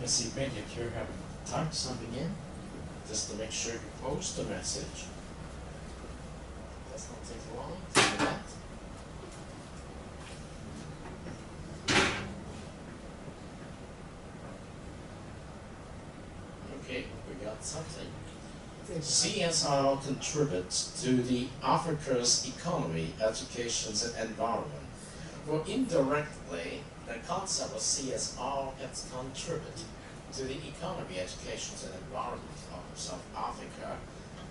Let's see, Ben, if you have typed something in, just to make sure you post the message. Does not take long to do that. Okay, we got something. CSR contributes to the Africa's economy, education, and environment. Well, indirectly, the concept of CSR has contributed to the economy, education, and environment of South Africa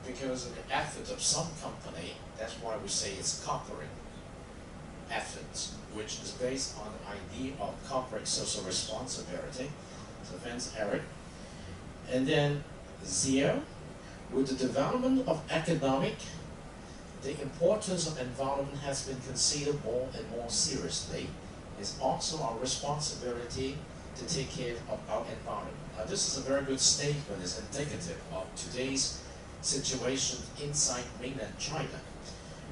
because of the effort of some company. That's why we say it's corporate efforts, which is based on the idea of corporate social responsibility. So thanks, Eric. And then Zio, with the development of economic, the importance of environment has been considered more and more seriously. It's also our responsibility to take care of our environment. Now, this is a very good statement. It's indicative of today's situation inside mainland China.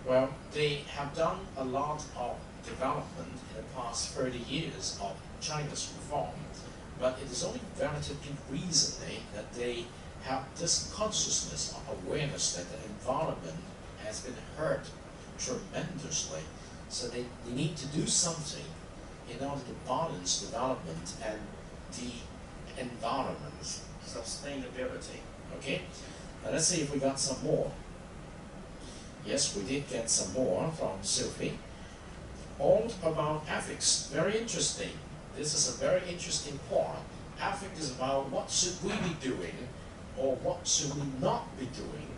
Well, they have done a lot of development in the past 30 years of China's reform, but it is only relatively recently that they have this consciousness or awareness that the environment has been hurt tremendously. So they need to do something in order to balance development and the environment's sustainability. Okay? Now let's see if we got some more. Yes, we did get some more from Sylvie. All about ethics. Very interesting. This is a very interesting part. Ethics is about what should we be doing or what should we not be doing.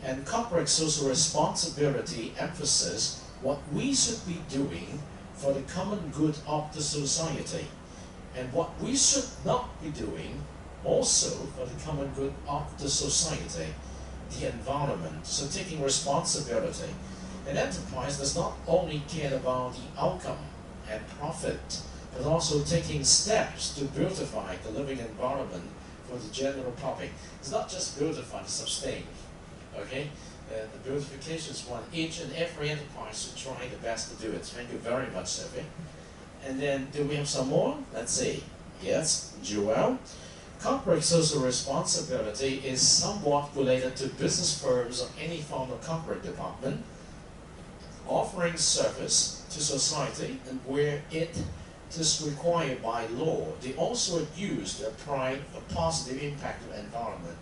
And corporate social responsibility emphasizes what we should be doing for the common good of the society, and what we should not be doing also for the common good of the society, the environment. So taking responsibility. An enterprise does not only care about the outcome and profit, but also taking steps to beautify the living environment for the general public. It's not just beautify, to sustain. Okay? The beautification is one. Each and every enterprise should try the best to do it. Thank you very much, Sylvie. And then, do we have some more? Let's see. Yes, Joel. Corporate social responsibility is somewhat related to business firms or any form of corporate department offering service to society, and where it is required by law, they also use to apply a positive impact to the environment.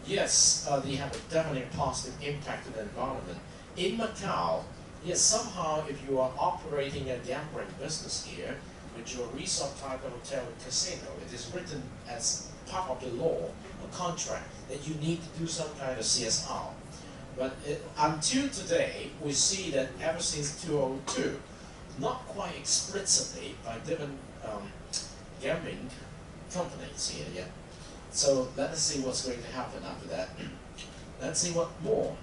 Yes, they have a definitely positive impact to the environment. In Macau, yes, somehow if you are operating a gambling business here, with your resort type of hotel and casino, it is written as part of the law, a contract, that you need to do some kind of CSR. But until today, we see that ever since 2002, not quite explicitly by different gambling companies here yet. So let us see what's going to happen after that. Let's see what more.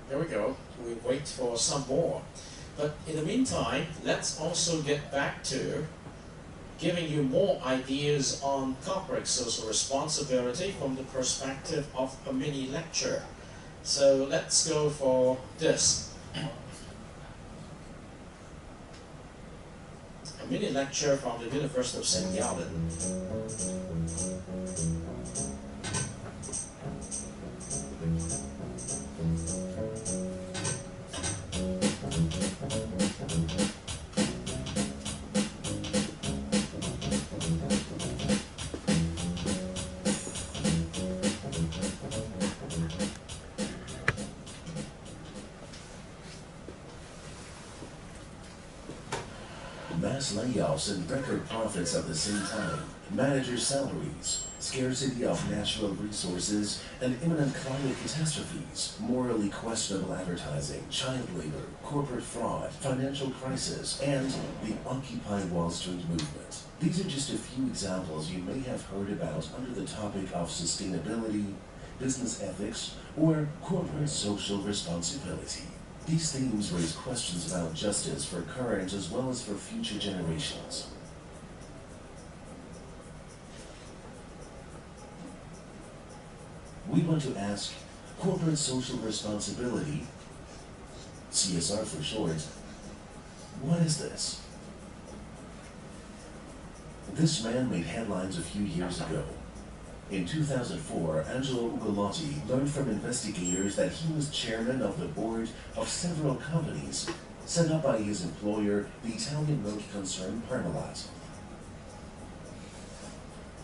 Here we go. We wait for some more. But in the meantime, let's also get back to giving you more ideas on corporate social responsibility from the perspective of a mini lecture. So let's go for this. A mini lecture from the University of St. Gallen. Mass layoffs and record profits at the same time, manager salaries, scarcity of natural resources, and imminent climate catastrophes, morally questionable advertising, child labor, corporate fraud, financial crisis, and the Occupy Wall Street movement. These are just a few examples you may have heard about under the topic of sustainability, business ethics, or corporate social responsibility. These themes raise questions about justice for current as well as for future generations. We want to ask, corporate social responsibility, CSR for short, what is this? This man made headlines a few years ago. In 2004, Angelo Ugolotti learned from investigators that he was chairman of the board of several companies set up by his employer, the Italian milk concern Parmalat.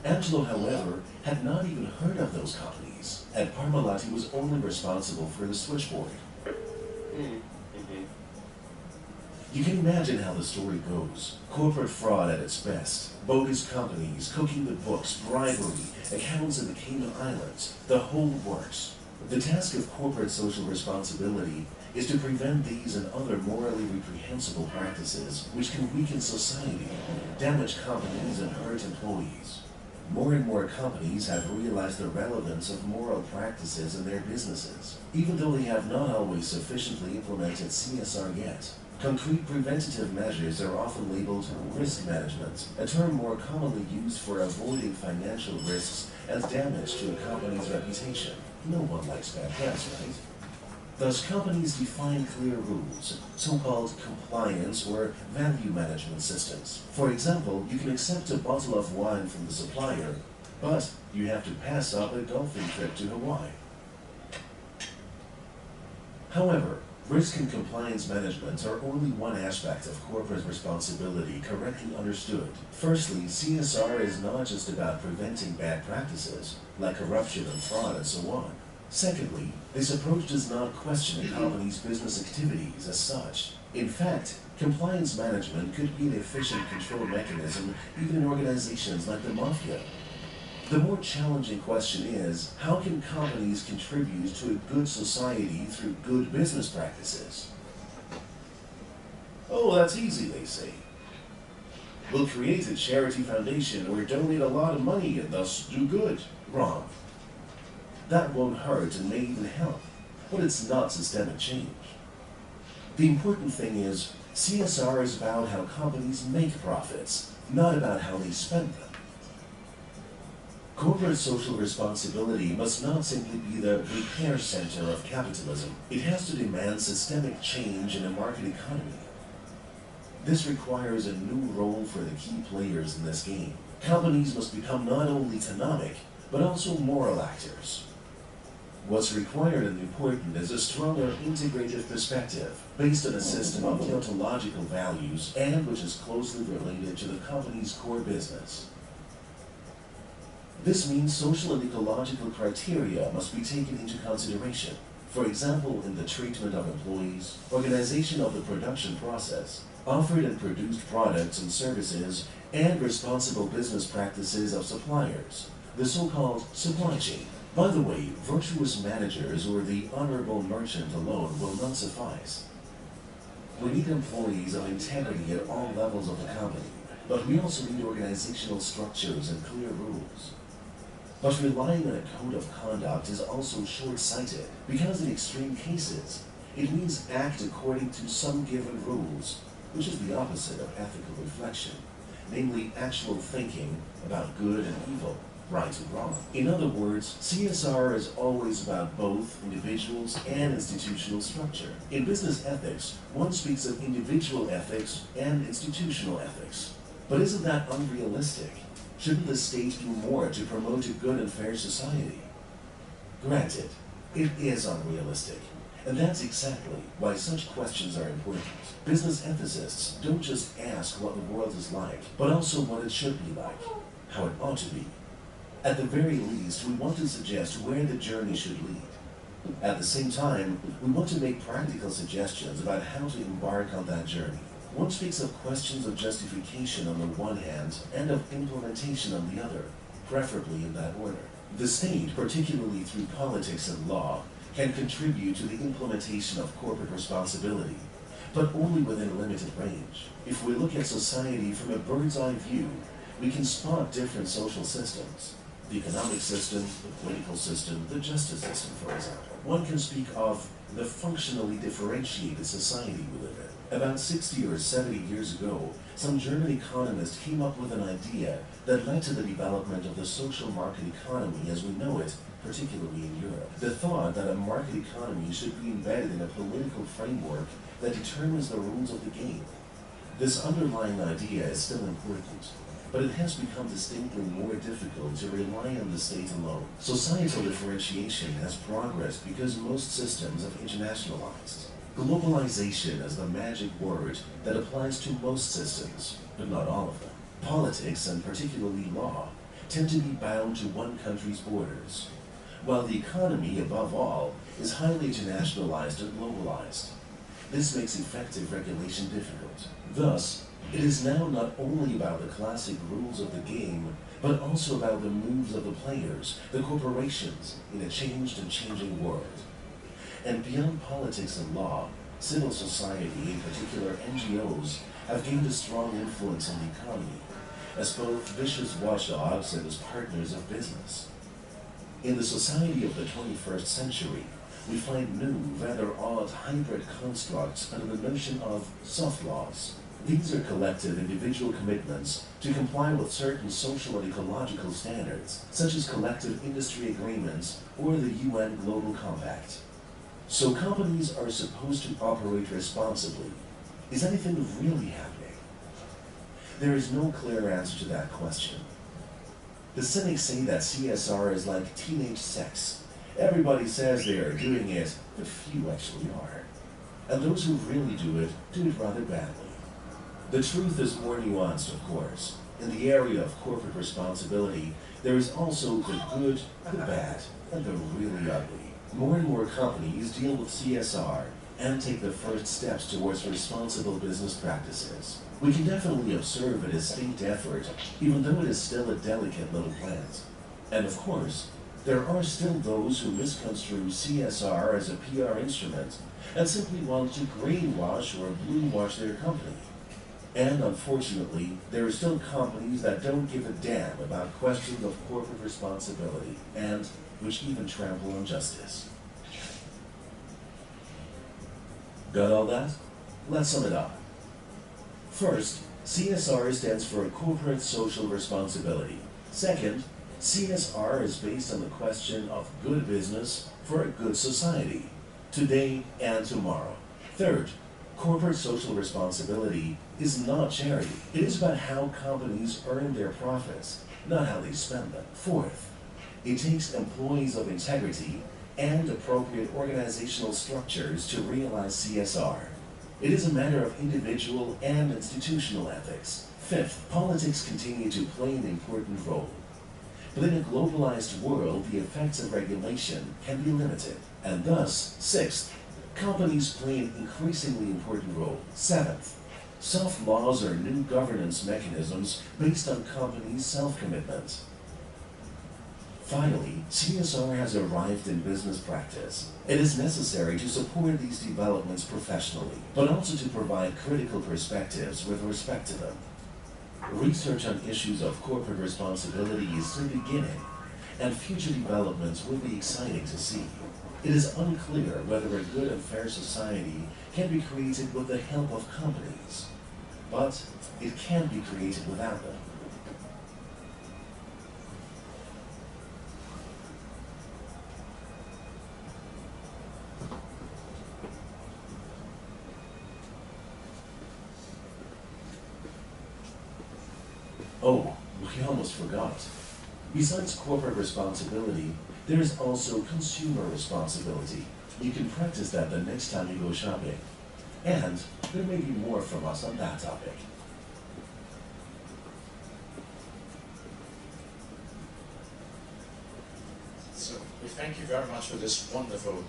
Angelo, however, had not even heard of those companies, and Parmalat was only responsible for the switchboard. You can imagine how the story goes. Corporate fraud at its best. Bogus companies, cooking the books, bribery, accounts in the Cayman Islands. The whole works. The task of corporate social responsibility is to prevent these and other morally reprehensible practices which can weaken society, damage companies, and hurt employees. More and more companies have realized the relevance of moral practices in their businesses, even though they have not always sufficiently implemented CSR yet. Concrete preventative measures are often labeled risk management, a term more commonly used for avoiding financial risks and damage to a company's reputation. No one likes bad press, right? Thus, companies define clear rules, so-called compliance or value management systems. For example, you can accept a bottle of wine from the supplier, but you have to pass up a golfing trip to Hawaii. However, risk and compliance management are only one aspect of corporate responsibility correctly understood. Firstly, CSR is not just about preventing bad practices, like corruption and fraud and so on. Secondly, this approach does not question a company's business activities as such. In fact, compliance management could be an efficient control mechanism even in organizations like the mafia. The more challenging question is, how can companies contribute to a good society through good business practices? Oh, that's easy, they say. We'll create a charity foundation or donate a lot of money and thus do good. Wrong. That won't hurt and may even help, but it's not systemic change. The important thing is, CSR is about how companies make profits, not about how they spend them. Corporate social responsibility must not simply be the repair center of capitalism. It has to demand systemic change in a market economy. This requires a new role for the key players in this game. Companies must become not only economic, but also moral actors. What's required and important is a stronger integrative perspective based on a system of deontological values and which is closely related to the company's core business. This means social and ecological criteria must be taken into consideration. For example, in the treatment of employees, organization of the production process, offered and produced products and services, and responsible business practices of suppliers, the so-called supply chain. By the way, virtuous managers or the honorable merchant alone will not suffice. We need employees of integrity at all levels of the company, but we also need organizational structures and clear rules. But relying on a code of conduct is also short-sighted, because in extreme cases, it means act according to some given rules, which is the opposite of ethical reflection, namely actual thinking about good and evil, right and wrong. In other words, CSR is always about both individuals and institutional structure. In business ethics, one speaks of individual ethics and institutional ethics. But isn't that unrealistic? Shouldn't the state do more to promote a good and fair society? Granted, it is unrealistic, and that's exactly why such questions are important. Business ethicists don't just ask what the world is like, but also what it should be like, how it ought to be. At the very least, we want to suggest where the journey should lead. At the same time, we want to make practical suggestions about how to embark on that journey. One speaks of questions of justification on the one hand and of implementation on the other, preferably in that order. The state, particularly through politics and law, can contribute to the implementation of corporate responsibility, but only within a limited range. If we look at society from a bird's-eye view, we can spot different social systems. The economic system, the political system, the justice system, for example. One can speak of the functionally differentiated society we live in. About 60 or 70 years ago, some German economist came up with an idea that led to the development of the social market economy as we know it, particularly in Europe. The thought that a market economy should be embedded in a political framework that determines the rules of the game. This underlying idea is still important. but it has become distinctly more difficult to rely on the state alone. Societal differentiation has progressed because most systems have internationalized. Globalization is the magic word that applies to most systems, but not all of them. Politics, and particularly law, tend to be bound to one country's borders, while the economy, above all, is highly internationalized and globalized. This makes effective regulation difficult. Thus, it is now not only about the classic rules of the game, but also about the moves of the players, the corporations, in a changed and changing world. And beyond politics and law, civil society, in particular NGOs, have gained a strong influence on the economy, as both vicious watchdogs and as partners of business. In the society of the 21st century, we find new, rather odd hybrid constructs under the notion of soft laws. These are collective individual commitments to comply with certain social and ecological standards, such as collective industry agreements or the UN Global Compact. So companies are supposed to operate responsibly. Is anything really happening? There is no clear answer to that question. The cynics say that CSR is like teenage sex. Everybody says they are doing it, but few actually are. And those who really do it rather badly. The truth is more nuanced, of course. In the area of corporate responsibility, there is also the good, the bad, and the really ugly. More and more companies deal with CSR and take the first steps towards responsible business practices. We can definitely observe a distinct effort, even though it is still a delicate little plant. And of course, there are still those who misconstrue CSR as a PR instrument and simply want to greenwash or bluewash their company. And unfortunately, there are still companies that don't give a damn about questions of corporate responsibility and which even trample on justice. Got all that? Let's sum it up. First, CSR stands for Corporate Social Responsibility. Second, CSR is based on the question of good business for a good society, today and tomorrow. Third, corporate social responsibility is not charity. It is about how companies earn their profits, not how they spend them. Fourth, it takes employees of integrity and appropriate organizational structures to realize CSR. It is a matter of individual and institutional ethics. Fifth, politics continue to play an important role. But in a globalized world, the effects of regulation can be limited. And thus, sixth, companies play an increasingly important role. Seventh, soft laws are new governance mechanisms based on companies' self-commitment. Finally, CSR has arrived in business practice. It is necessary to support these developments professionally, but also to provide critical perspectives with respect to them. Research on issues of corporate responsibility is still beginning, and future developments will be exciting to see. It is unclear whether a good and fair society can be created with the help of companies, but it can be created without them. Oh, we almost forgot. Besides corporate responsibility, there is also consumer responsibility. You can practice that the next time you go shopping. And there may be more from us on that topic. So we thank you very much for this wonderful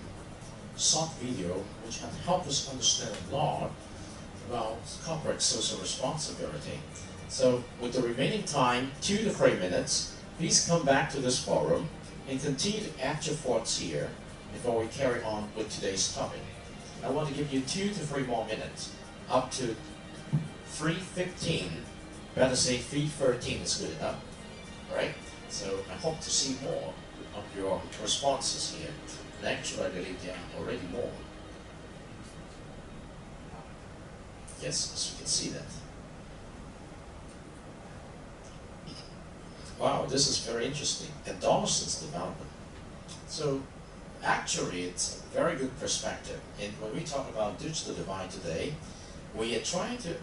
short video, which has helped us understand a lot about corporate social responsibility. So with the remaining time, 2 to 3 minutes, please come back to this forum and continue to add your thoughts here before we carry on with today's topic. I want to give you 2 to 3 more minutes, up to 3:15, better say 3:13 is good enough, right? So I hope to see more of your responses here. And actually, I believe there are already more. Yes, as you can see that. Wow, this is very interesting. Adolescence development. So actually, it's a very good perspective. And when we talk about digital divide today, we are trying to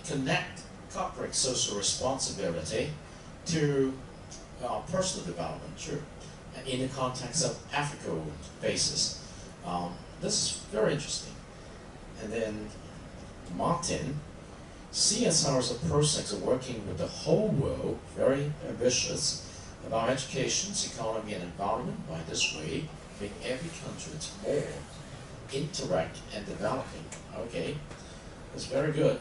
connect corporate social responsibility to personal development, sure, in the context of ethical basis. This is very interesting. And then Martin, CSR's approach to working with the whole world, very ambitious about education, economy, and environment. By this way, make every country more interact and developing. Okay, that's very good.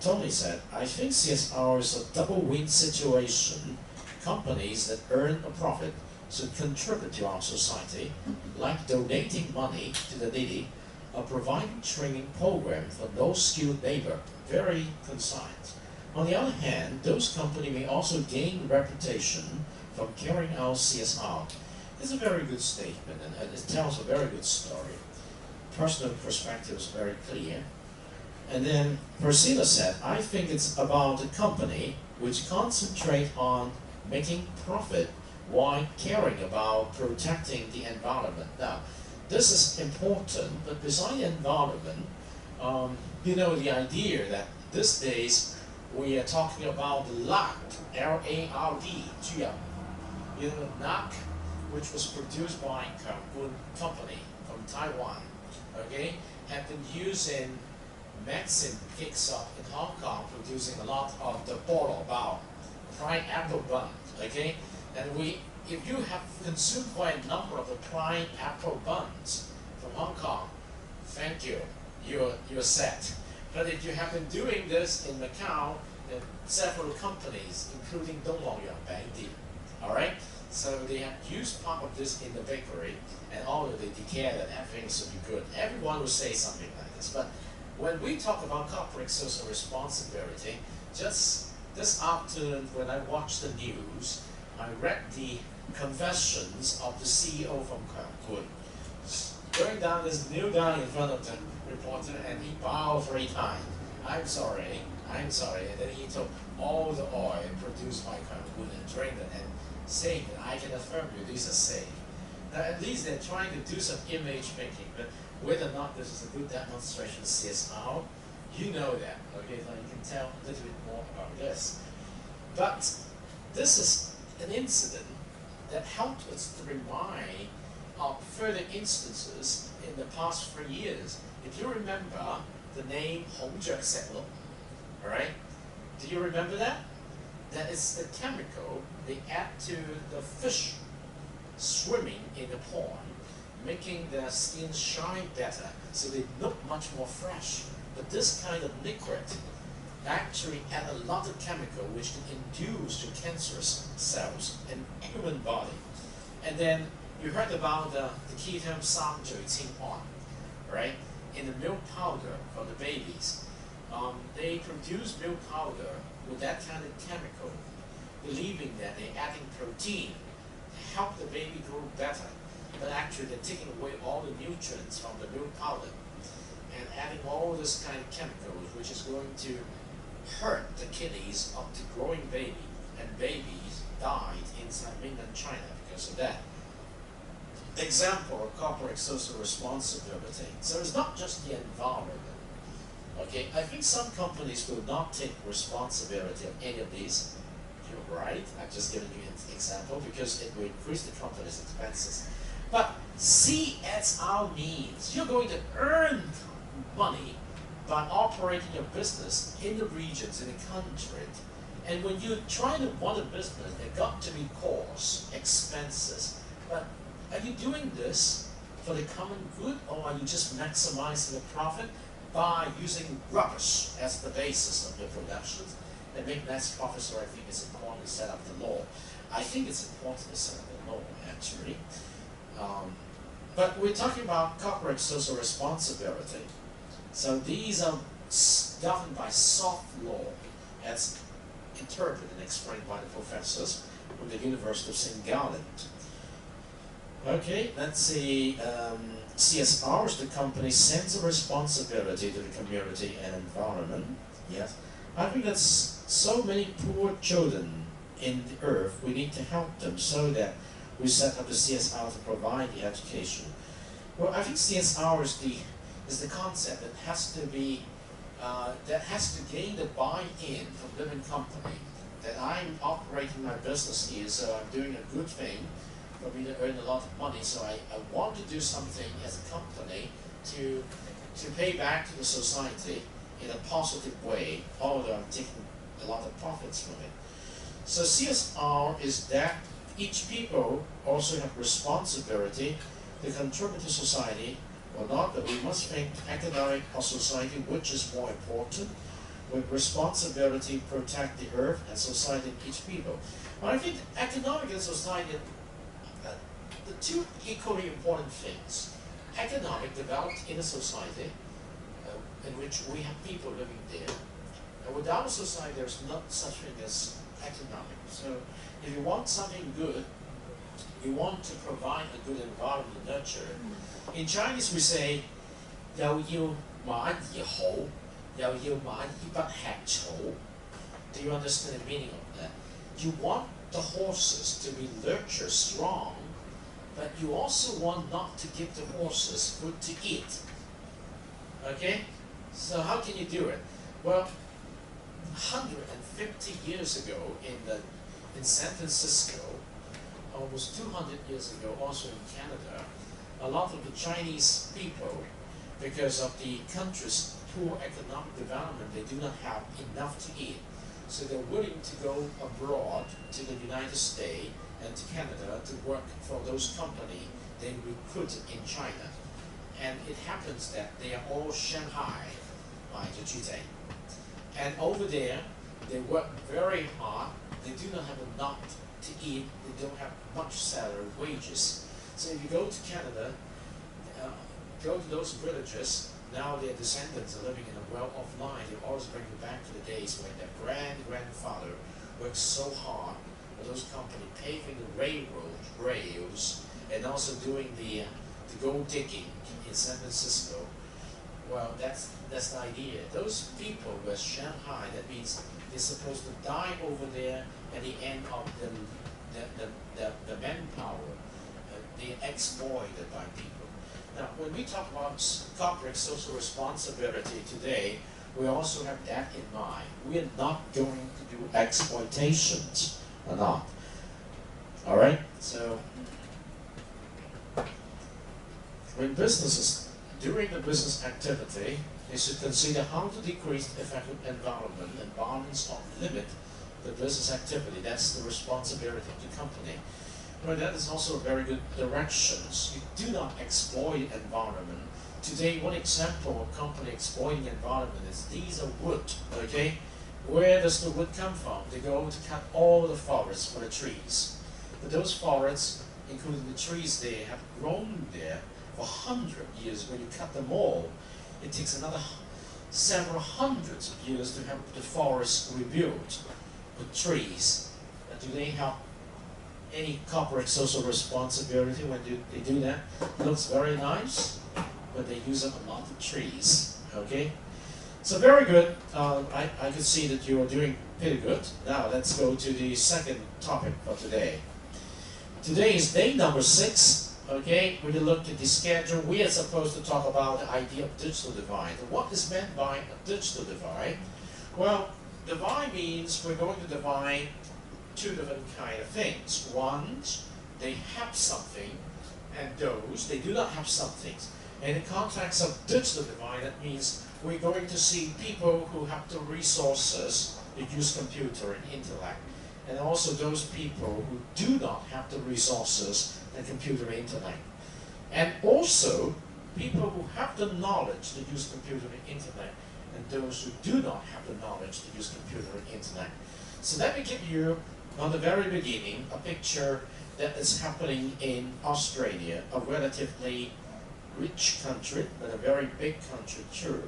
Tony said, I think CSR is a double win situation. Companies that earn a profit should contribute to our society, like donating money to the needy or providing training programs for low-skilled labor. Very concise. On the other hand, those companies may also gain reputation from carrying out CSR. It's a very good statement, and it tells a very good story. Personal perspective is very clear. And then Priscilla said, I think it's about a company which concentrate on making profit while caring about protecting the environment. Now, this is important, but beside the environment, you know, the idea that these days we are talking about the LARD, L-A-R-D, you know, NAC, which was produced by Kangkun company from Taiwan, okay, have been used in Maxim picks up in Hong Kong, producing a lot of the bolo bao, fried apple bun, okay, and if you have consumed quite a number of the fried apple buns from Hong Kong, thank you, you're set. But if you have been doing this in Macau, then several companies, including Donglongyang Bangdi, all right. So they have used part of this in the bakery, and although they declare that everything should be good, everyone will say something like this. But when we talk about corporate social responsibility, just this afternoon when I watched the news, I read the confessions of the CEO from Kangkun, going down this new guy in front of the reporter, and he bowed 3 times. I'm sorry. And then he took all the oil produced by Kangkun and drained it, and saying that I can affirm you, these are safe. Now, at least they're trying to do some image making, but whether or not this is a good demonstration of CSR, you know that, okay? So you can tell a little bit more about this. But this is an incident that helped us to remind of further instances in the past 3 years. If you remember the name Hongjiakselo, all right? Do you remember that? That is the chemical they add to the fish swimming in the pond, making their skin shine better, so they look much more fresh. But this kind of liquid actually add a lot of chemical which can induce to cancerous cells in human body. And then you heard about the key term Samjui-Qinghua, right? In the milk powder for the babies. They produce milk powder with that kind of chemical, believing that they're adding protein to help the baby grow better. But actually they're taking away all the nutrients from the milk powder and adding all this kind of chemicals, which is going to hurt the kidneys of the growing baby, and babies died inside mainland China because of that. Example of corporate social responsibility. So it's not just the environment. Okay, I think some companies will not take responsibility of any of these. You're right, I've just given you an example because it will increase the company's expenses. But CSR means you're going to earn money by operating your business in the regions, in the country. And when you try to run a business, there got to be costs, expenses. But are you doing this for the common good, or are you just maximizing the profit by using rubbish as the basis of your productions and make less profit? So I think it's important to set up the law. I think it's important to set up the law, actually. But we're talking about corporate social responsibility. So these are governed by soft law, as interpreted and explained by the professors from the University of St. Gallen. Okay, let's see. CSR is the company's sense of responsibility to the community and environment. Yes, I think that's so many poor children in the earth. We need to help them so that we set up the CSR to provide the education. Well, I think CSR is the concept that has to be that has to gain the buy-in from living company that I'm operating my business here, so I'm doing a good thing for me to earn a lot of money. So I want to do something as a company to pay back to the society in a positive way, although I'm taking a lot of profits from it. So CSR is that each people also have responsibility to contribute to society, or not, but we must think economic or society, which is more important, with responsibility to protect the earth and society and each people. But I think economic and society are the two equally important things. Economic developed in a society in which we have people living there, and without a society there's not such thing as economic. So if you want something good, you want to provide a good environment to nurture. In Chinese we say, 又要馬兒好，又要馬兒不吃草. Do you understand the meaning of that? You want the horses to be nurtured, strong, but you also want not to give the horses food to eat. Okay? So how can you do it? Well, 150 years ago in San Francisco, almost 200 years ago also in Canada, a lot of the Chinese people, because of the country's poor economic development, they do not have enough to eat. So they're willing to go abroad to the United States and to Canada to work for those companies they recruited in China. And it happens that they are all Shanghai by the Jute. And over there, they work very hard. They do not have enough to eat. They don't have much salary, wages. So if you go to Canada, go to those villages, now their descendants are living in a well-off line. They always bring you back to the days when their grandfather worked so hard for those companies, paving the rails, and also doing the gold digging in San Francisco. Well, that's the idea. Those people were Shanghai. That means they're supposed to die over there at the end of the manpower. They're exploited by people. Now, when we talk about corporate social responsibility today, we also have that in mind. We are not going to do exploitations, or not. All right? So, when businesses, during the business activity, they should consider how to decrease the effect of environment and balance or limit the business activity. That's the responsibility of the company. But that is also a very good direction. You do not exploit environment. Today, one example of company exploiting environment is these are wood, okay? Where does the wood come from? They go to cut all the forests for the trees. But those forests, including the trees there, have grown there for 100 years. When you cut them all, it takes another several hundreds of years to have the forest rebuilt with trees. Do they have any corporate social responsibility when they do that? It looks very nice, but they use up a lot of trees. Okay? So very good. I can see that you are doing pretty good. Now let's go to the second topic for today. Today is day number 6. Okay, when you look at the schedule, we are supposed to talk about the idea of digital divide. What is meant by a digital divide? Well, divide means we're going to divide two different kind of things. One, they have something, and those, they do not have something. In the context of digital divide, that means we're going to see people who have the resources to use computer and intellect, and also those people who do not have the resources and computer and intellect. And also people who have the knowledge to use computer and intellect, and those who do not have the knowledge to use computer and intellect. So let me give you, on the very beginning, a picture that is happening in Australia, a relatively rich country, but a very big country too.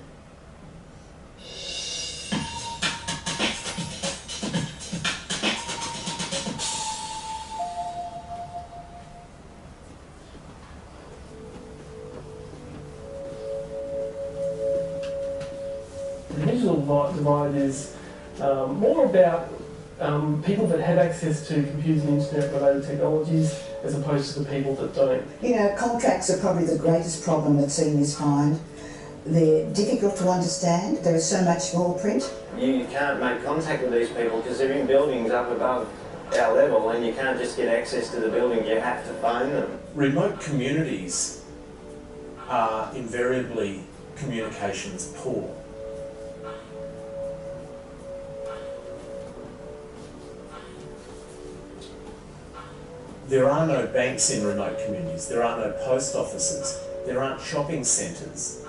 The digital divide is more about people that have access to computers and internet-related technologies as opposed to the people that don't. You know, contracts are probably the greatest problem that seniors find. They're difficult to understand. There is so much small print. You can't make contact with these people because they're in buildings up above our level, and you can't just get access to the building, you have to phone them. Remote communities are invariably communications poor. There are no banks in remote communities, there are no post offices, there aren't shopping centres.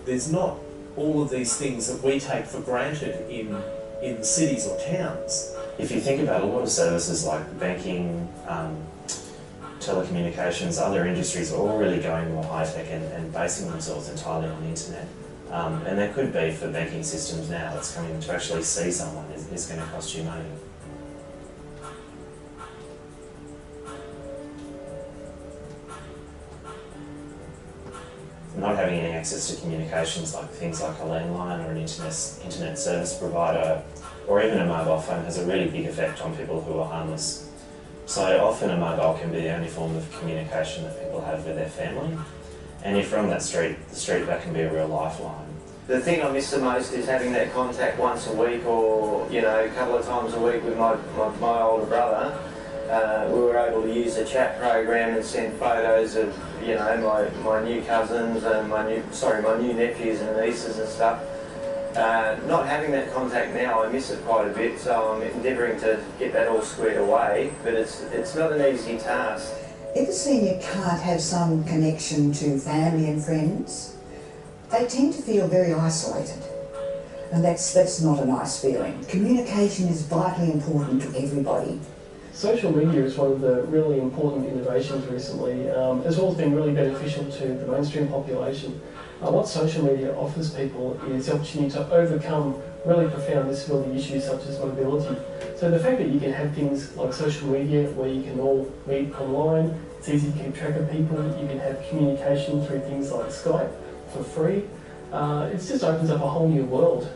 There's not all of these things that we take for granted in cities or towns. If you think about a lot of services like banking, telecommunications, other industries are all really going more high-tech and basing themselves entirely on the internet. And there could be for banking systems now that's coming to actually see someone is going to cost you money. Not having any access to communications like things like a landline or an internet service provider or even a mobile phone has a really big effect on people who are homeless. So often a mobile can be the only form of communication that people have with their family. And if you're on that street, that can be a real lifeline. The thing I miss the most is having that contact once a week or, a couple of times a week with my older brother. We were able to use the chat program and send photos of, my new cousins and my new nephews and nieces and stuff. Not having that contact now, I miss it quite a bit, so I'm endeavouring to get that all squared away, but it's not an easy task. If a senior can't have some connection to family and friends, they tend to feel very isolated. And that's not a nice feeling. Communication is vitally important to everybody. Social media is one of the really important innovations recently, as well as being really beneficial to the mainstream population. What social media offers people is the opportunity to overcome really profound disability issues such as mobility. So the fact that you can have things like social media where you can all meet online, it's easy to keep track of people, you can have communication through things like Skype for free, it just opens up a whole new world.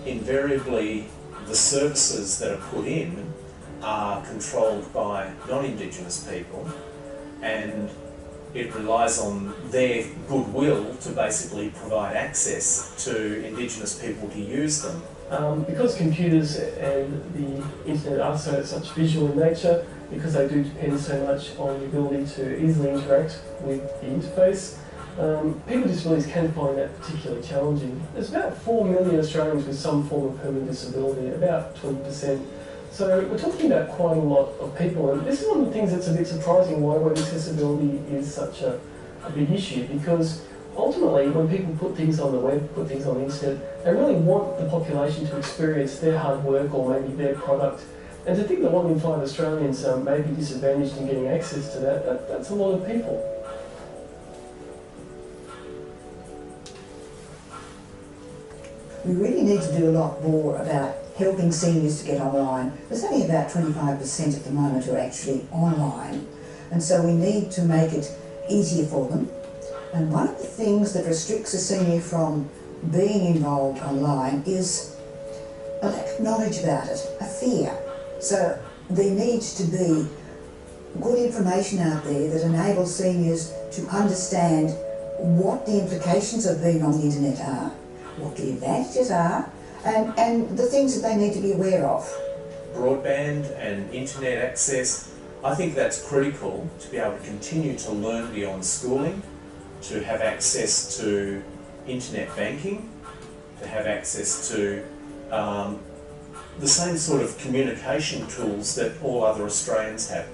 Invariably, the services that are put in are controlled by non-Indigenous people, and it relies on their goodwill to basically provide access to Indigenous people to use them. Because computers and the internet are such visual in nature, because they do depend so much on the ability to easily interact with the interface, people with disabilities can find that particularly challenging. There's about 4 million Australians with some form of permanent disability, about 20%. So we're talking about quite a lot of people, and this is one of the things that's a bit surprising why web accessibility is such a big issue, because ultimately when people put things on the web, put things on the internet, they really want the population to experience their hard work or maybe their product. And to think that 1 in 5 Australians may be disadvantaged in getting access to that's a lot of people. We really need to do a lot more about helping seniors to get online. There's only about 25% at the moment who are actually online, and so we need to make it easier for them. And one of the things that restricts a senior from being involved online is a lack of knowledge about it, a fear. So there needs to be good information out there that enables seniors to understand what the implications of being on the internet are, what the advantages are, and the things that they need to be aware of. Broadband and internet access, I think that's critical to be able to continue to learn beyond schooling, to have access to internet banking, to have access to the same sort of communication tools that all other Australians have.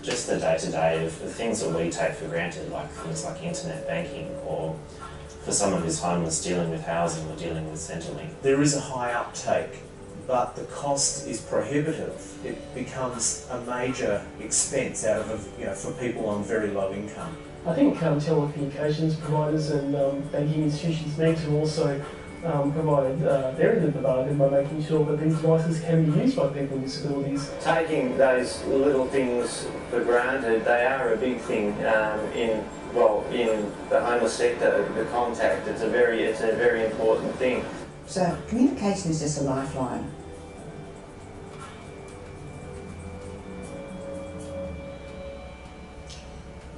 Just the day-to-day of the things that we take for granted, like things like internet banking, or for someone who's homeless dealing with housing or dealing with Centrelink. There is a high uptake, but the cost is prohibitive. It becomes a major expense out of for people on very low income. I think telecommunications providers and banking institutions need to also provide their end of the bargain by making sure that these devices can be used by people with disabilities. Taking those little things for granted, they are a big thing in well, in the homeless sector, the contact, it's a very important thing. So communication is just a lifeline.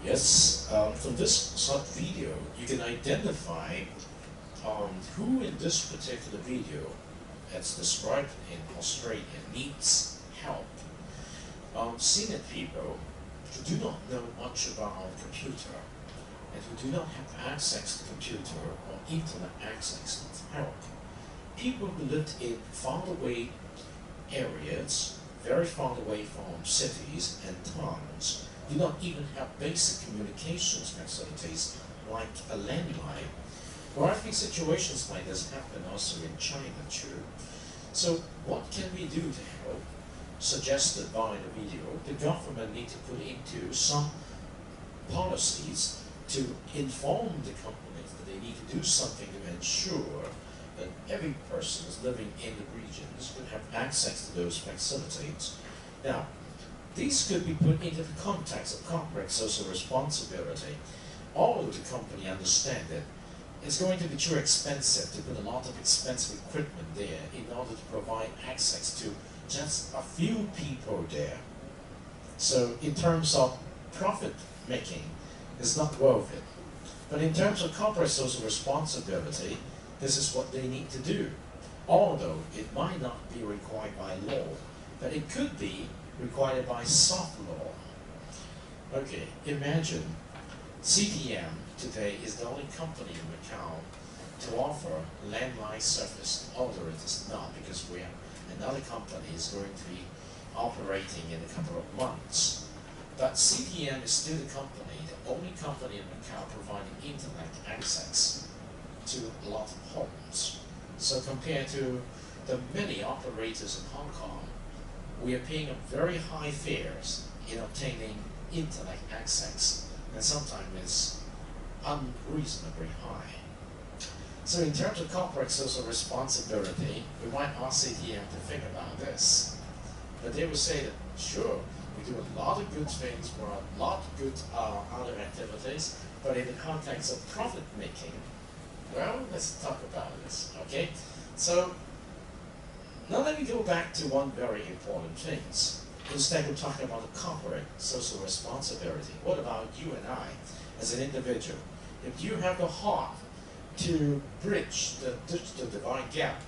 Yes, from this short video, you can identify who in this particular video, as described in Australia, needs help. Senior people who do not know much about computer and who do not have access to computer or internet access need help. People who lived in faraway areas, very far away from cities and towns, do not even have basic communications facilities like a landline. Well, I think situations like this happen also in China too. So what can we do to help? Suggested by the video, the government need to put into some policies to inform the companies that they need to do something to ensure that every person is living in the regions will have access to those facilities. Now, these could be put into the context of corporate social responsibility. All of the company understand that it's going to be too expensive to put a lot of expensive equipment there in order to provide access to just a few people there. So in terms of profit making, it's not worth it. But in terms of corporate social responsibility, this is what they need to do. Although it might not be required by law, but it could be required by soft law. Okay, imagine CTM today is the only company in Macau to offer landline service, although it is not, because we have another company is going to be operating in a couple of months. But CTM is still the company, the only company in Macau providing internet access to a lot of homes. So compared to the many operators in Hong Kong, we are paying very high fares in obtaining internet access, and sometimes it's unreasonably high. So in terms of corporate social responsibility, we might ask CTM to think about this. But they will say that, sure, we do a lot of good things for a lot of good other activities, but in the context of profit making, well, let's talk about this, okay? So now let me go back to one very important thing. Instead of talking about the corporate social responsibility, what about you and I as an individual? If you have the heart to bridge the digital divide gap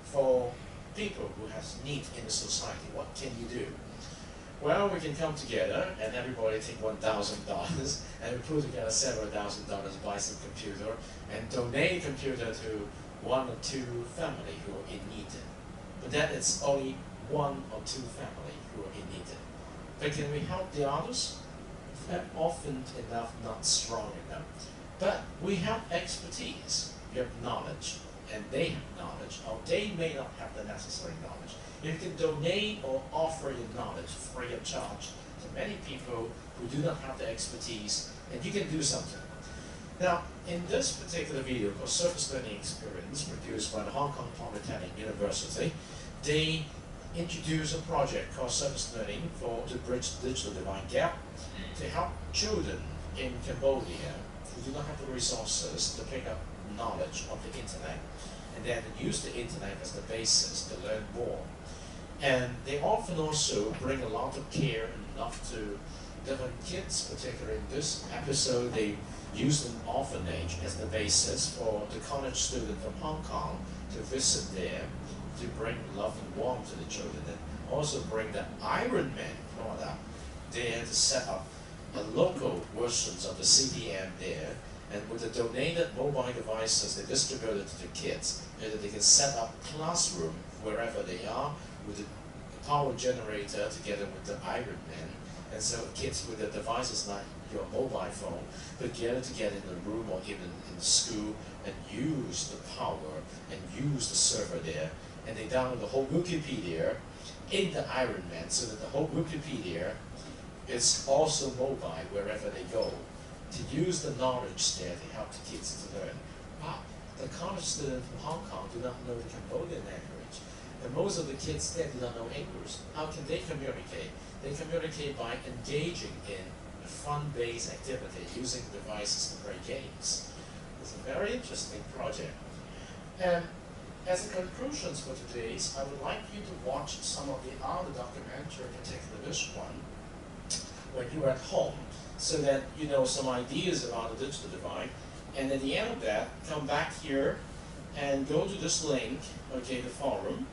for people who have need in the society, what can you do? Well, we can come together and everybody take $1,000 and we put together several $1,000, buy some computer and donate a computer to one or two family who are in need. But that is only one or two family who are in need. But can we help the others? Often enough, not strong enough. But we have expertise, we have knowledge, and they have knowledge, or they may not have the necessary knowledge. You can donate or offer your knowledge free of charge to many people who do not have the expertise, and you can do something. Now, in this particular video called Surface Learning Experience, produced by the Hong Kong Polytechnic University, they introduce a project called Surface Learning to bridge the digital divide gap to help children in Cambodia who do not have the resources to pick up knowledge of the internet and then use the internet as the basis to learn more. And they often also bring a lot of care and love to different kids, particularly in this episode they used an orphanage as the basis for the college student from Hong Kong to visit there to bring love and warmth to the children, and also bring the Iron Man product there to set up a local versions of the CDM there, and with the donated mobile devices they distributed to the kids, so that they can set up classroom wherever they are with the power generator together with the Iron Man, and so kids with the devices like your mobile phone could gather together in a room or even in school and use the power and use the server there, and they download the whole Wikipedia in the Iron Man so that the whole Wikipedia is also mobile wherever they go, to use the knowledge there to help the kids to learn. Wow, the college students from Hong Kong do not know the Cambodian language, and most of the kids there do not know English. How can they communicate? They communicate by engaging in a fun-based activity using devices to play games. It's a very interesting project. And as a conclusions for today's, I would like you to watch some of the other documentary, particularly this one, when you're at home, so that you know some ideas about the digital divide. And at the end of that, come back here and go to this link, okay, the forum,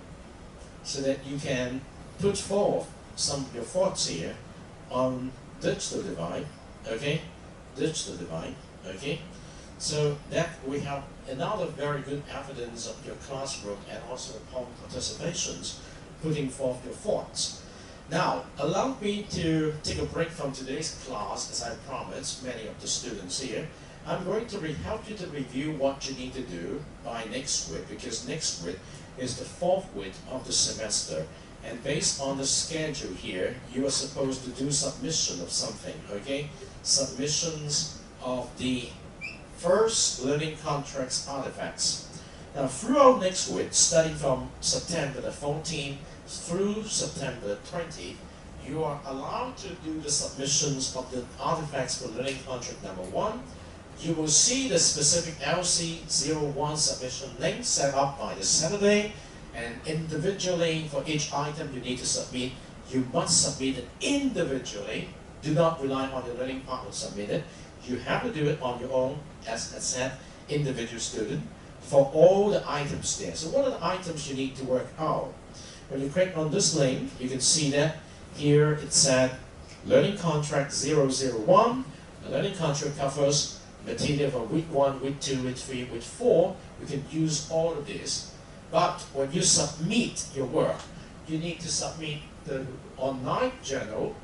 so that you can put forth some of your thoughts here on digital divide, okay, digital divide, okay. So that we have another very good evidence of your classroom and also upon participations, putting forth your thoughts. Now, allow me to take a break from today's class, as I promised many of the students here. I'm going to help you to review what you need to do by next week, because next week is the 4th week of the semester. And based on the schedule here, you are supposed to do submission of something, okay? Submissions of the first learning contracts artifacts. Now, throughout next week, starting from September the 14th through September 20th, you are allowed to do the submissions of the artifacts for learning contract number 1. You will see the specific LC01 submission link set up by the Saturday, and individually for each item you need to submit, you must submit it individually. Do not rely on your learning partner to submit it. You have to do it on your own as a said individual student for all the items there. So what are the items you need to work out? When you click on this link, you can see that here it said Learning Contract 001. The learning contract covers material for week 1, week 2, week 3, week 4. You can use all of this. But when you submit your work, you need to submit the online journal.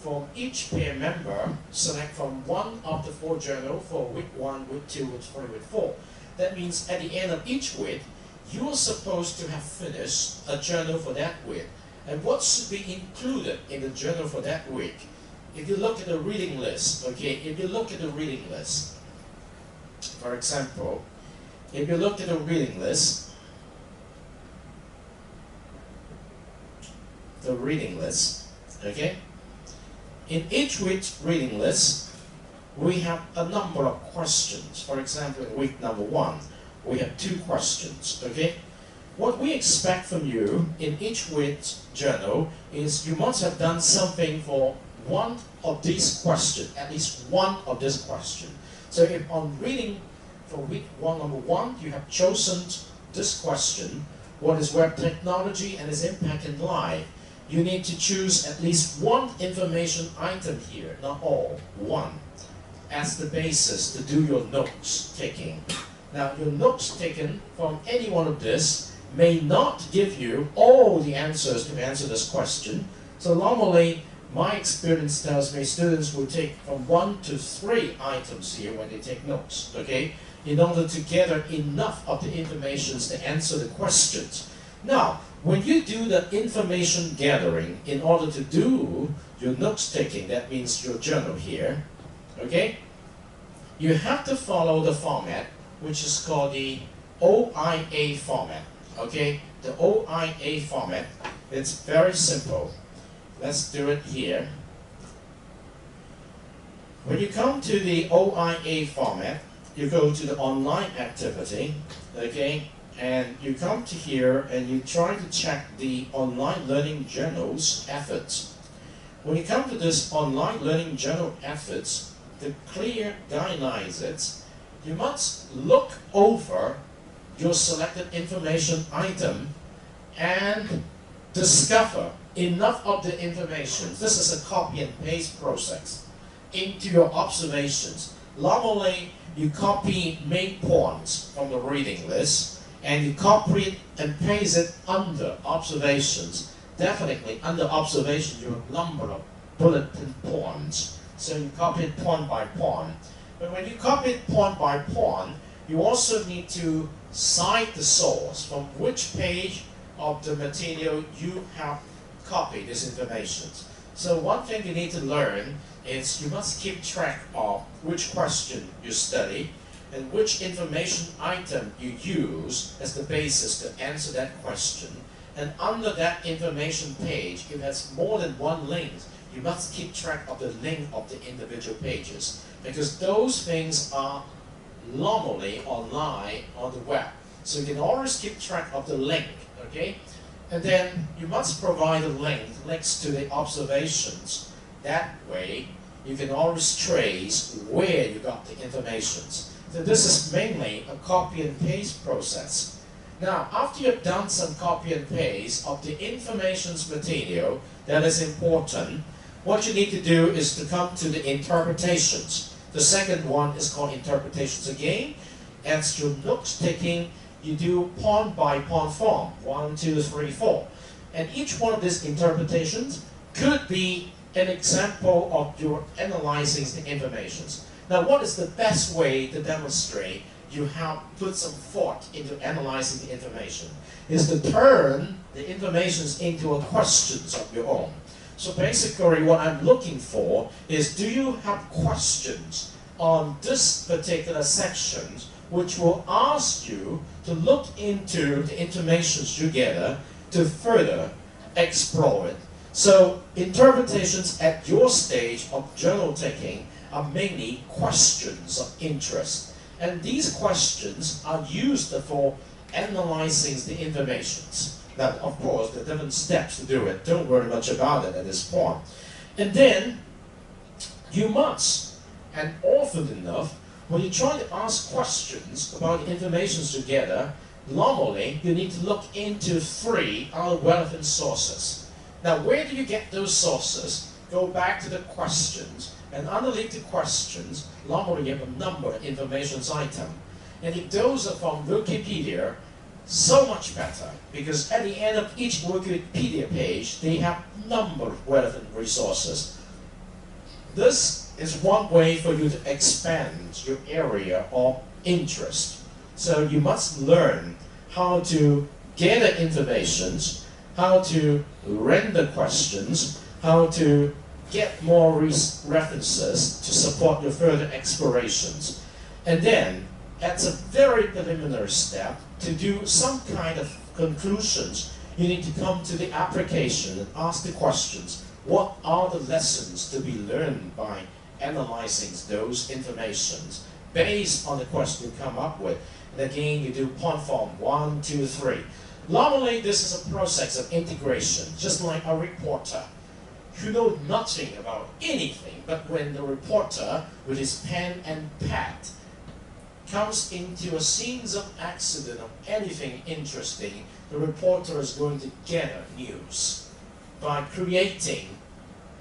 From each peer member, select from one of the 4 journals for week 1, week 2, week 3, week 4. That means at the end of each week, you are supposed to have finished a journal for that week. And what should be included in the journal for that week? If you look at the reading list, okay, if you look at the reading list, for example, if you look at the reading list, okay, in each week's reading list, we have a number of questions. For example, in week number 1, we have 2 questions, okay? What we expect from you in each week's journal is you must have done something for one of these questions, at least one of this question. So if on reading for week 1, number 1, you have chosen this question, what is web technology and its impact in life? You need to choose at least one information item here, not all, one, as the basis to do your notes taking. Now, your notes taken from any one of this may not give you all the answers to answer this question. So normally, my experience tells me students will take from 1 to 3 items here when they take notes, okay, in order to gather enough of the information to answer the questions. Now, when you do the information gathering in order to do your notes taking, that means your journal here, okay, you have to follow the format which is called the OIA format, okay? The OIA format, it's very simple. Let's do it here. When you come to the OIA format, you go to the online activity, okay? And you come to here and you try to check the online learning journals efforts. When you come to this online learning journal efforts, the clear guidelines it, you must look over your selected information item and discover enough of the information. This is a copy and paste process into your observations. Normally, you copy main points from the reading list and you copy it and paste it under observations. Definitely under observation, you have a number of bulletin points. So you copy it point by point. But when you copy it point by point, you also need to cite the source from which page of the material you have copied this information. So one thing you need to learn is you must keep track of which question you study and which information item you use as the basis to answer that question. And under that information page, if it has more than one link, you must keep track of the link of the individual pages, because those things are normally online on the web. So you can always keep track of the link, okay? And then you must provide a link next to the observations. That way, you can always trace where you got the information. So this is mainly a copy and paste process. Now, after you've done some copy and paste of the information's material that is important, what you need to do is to come to the interpretations. The second one is called interpretations again. As your notes taking, you do point by point form, 1, 2, 3, 4. And each one of these interpretations could be an example of your analyzing the information. Now, what is the best way to demonstrate you have put some thought into analyzing the information? Is to turn the information into a questions of your own. So basically what I'm looking for is, do you have questions on this particular section which will ask you to look into the information you gather to further explore it. So interpretations at your stage of journal taking are mainly questions of interest. And these questions are used for analyzing the information. Now, of course, there are different steps to do it. Don't worry much about it at this point. And then, you must, and often enough, when you try to ask questions about the information together, normally you need to look into 3 other relevant sources. Now, where do you get those sources? Go back to the questions, and underneath the questions, normally you have a number of information items. And if those are from Wikipedia, so much better, because at the end of each Wikipedia page, they have number of relevant resources. This is one way for you to expand your area of interest. So you must learn how to gather information, how to render questions, how to get more references to support your further explorations. And then, at a very preliminary step, to do some kind of conclusions, you need to come to the application and ask the questions. What are the lessons to be learned by analyzing those informations based on the question you come up with? And again, you do point form, 1, 2, 3. Normally, this is a process of integration, just like a reporter who knows nothing about anything, but when the reporter, with his pen and pad, comes into a scene of accident of anything interesting, the reporter is going to gather news by creating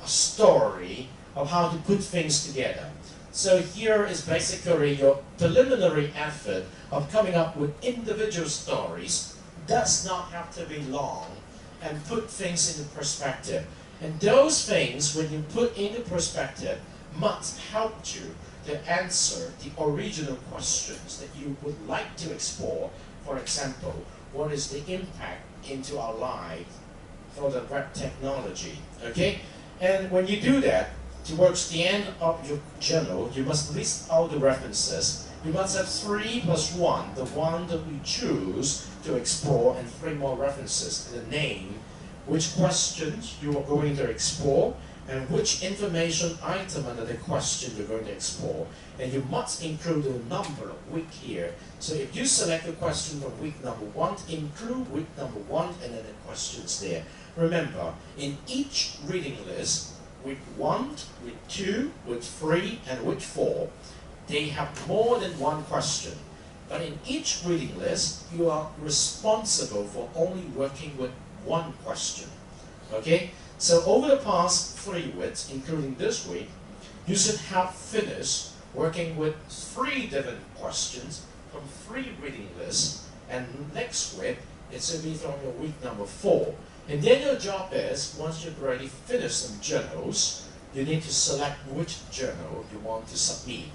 a story of how to put things together. So here is basically your preliminary effort of coming up with individual stories. Does not have to be long, and put things into perspective. And those things, when you put into perspective, must help you to answer the original questions that you would like to explore. For example, what is the impact into our life for the web technology? Okay? And when you do that, towards the end of your journal, you must list all the references. You must have 3 plus 1, the one that we choose to explore, and 3 more references, and the name, which questions you are going to explore, and which information item under the question you're going to explore. And you must include the number of week here. So if you select a question from week number 1, include week number 1 and then the questions there. Remember, in each reading list, week 1, week 2, week 3, and week 4, they have more than one question. But in each reading list, you are responsible for only working with one question. Okay? So over the past 3 weeks, including this week, you should have finished working with 3 different questions from 3 reading lists, and next week, it should be from your week number 4. And then your job is, once you've already finished some journals, you need to select which journal you want to submit.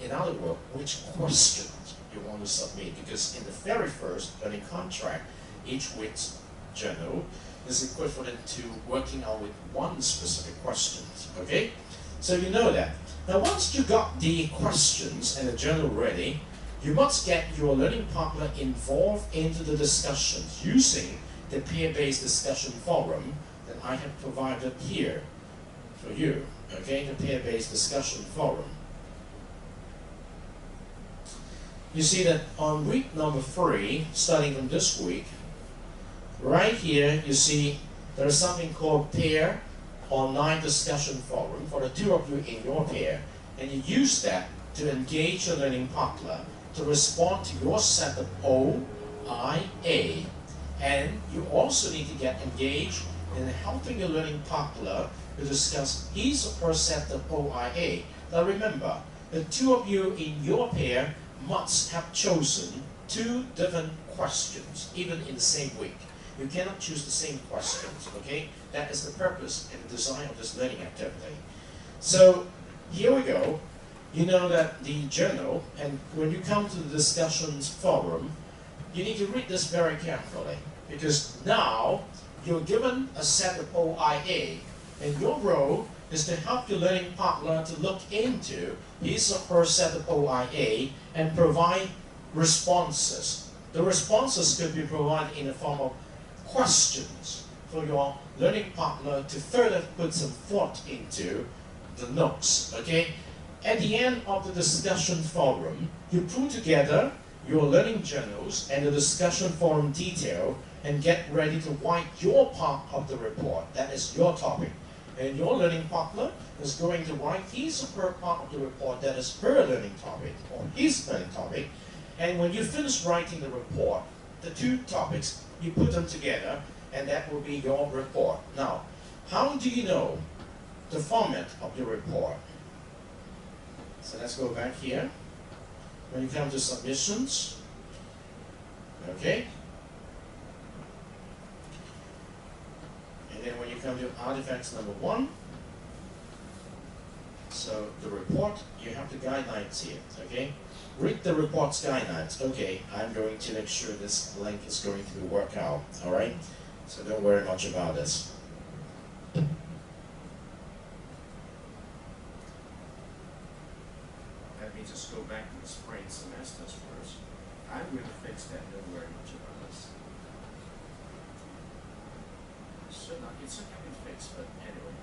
In other words, which questions you want to submit, because in the very first learning contract, each week's journal is equivalent to working out with one specific question. Okay? So you know that. Now once you got the questions and the journal ready, you must get your learning partner involved into the discussions using the peer-based discussion forum that I have provided here. for you, okay, the peer-based discussion forum. You see that on week number 3, starting from this week, right here you see there is something called peer online discussion forum for the 2 of you in your pair, and you use that to engage your learning partner to respond to your set of OIA, and you also need to get engaged in helping your learning partner to discuss his or her set of OIA. Now remember, the 2 of you in your pair must have chosen 2 different questions, even in the same week. You cannot choose the same questions, okay? That is the purpose and the design of this learning activity. So here we go. You know that the journal, and when you come to the discussions forum, you need to read this very carefully, because now you're given a set of OIA, and your role is to help your learning partner to look into his or her set of OIA and provide responses. The responses could be provided in the form of questions for your learning partner to further put some thought into the notes, okay? At the end of the discussion forum, you put together your learning journals and the discussion forum detail and get ready to write your part of the report. That is your topic. And your learning partner is going to write his or her part of the report that is her learning topic or his learning topic. And when you finish writing the report, the 2 topics, you put them together and that will be your report. Now, how do you know the format of your report? So let's go back here. When you come to submissions, okay? And then when you come to artifacts number 1, so the report, you have the guidelines here, okay? Read the report's guidelines. Okay, I'm going to make sure this link is going to work out, all right? So don't worry much about this. Let me just go back to the spring semesters first. I'm going to fix that, don't worry much about this. It should have been fixed, but anyway.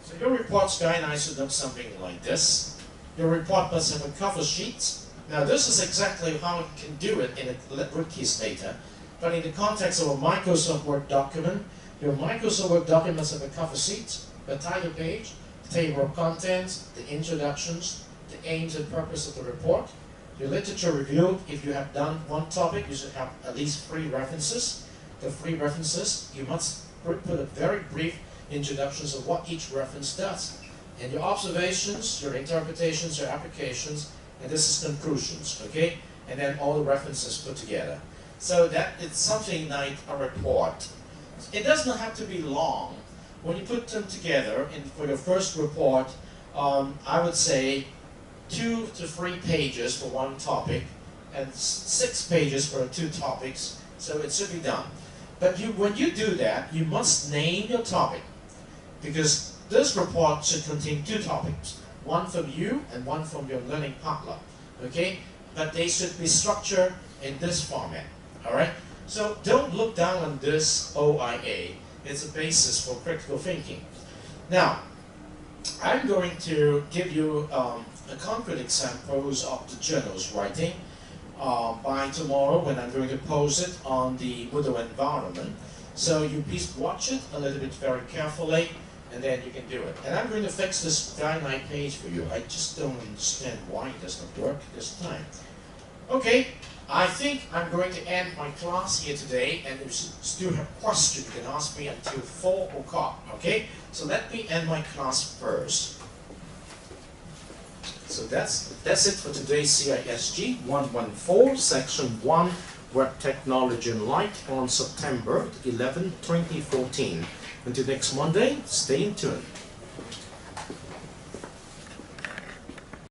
So your report's guidelines should look something like this. Your report must have a cover sheet. Now this is exactly how you can do it in a Rootkis data, but in the context of a Microsoft Word document, your Microsoft Word document must have a cover sheet, the title page, the table of contents, the introductions, the aims and purpose of the report, your literature review. If you have done one topic, you should have at least 3 references. The 3 references, you must put a very brief introductions of what each reference does. And your observations, your interpretations, your applications, and this is conclusions, okay? And then all the references put together. So that it's something like a report. It does not have to be long. When you put them together for your first report, I would say 2 to 3 pages for one topic and 6 pages for 2 topics, so it should be done. But when you do that, you must name your topic, because this report should contain 2 topics, one from you and one from your learning partner, okay? But they should be structured in this format, all right? So don't look down on this OIA. It's a basis for critical thinking. Now, I'm going to give you a concrete examples of the journals writing by tomorrow when I'm going to post it on the Moodle environment. So you please watch it a little bit very carefully, and then you can do it. And I'm going to fix this guideline page for you. I just don't understand why it does not work this time. Okay, I think I'm going to end my class here today, and if you still have questions, you can ask me until 4 o'clock, okay? So let me end my class first. So that's it for today's CISG 114, Section 1, Web Technology and Light on September 11, 2014. Until next Monday, stay in tune.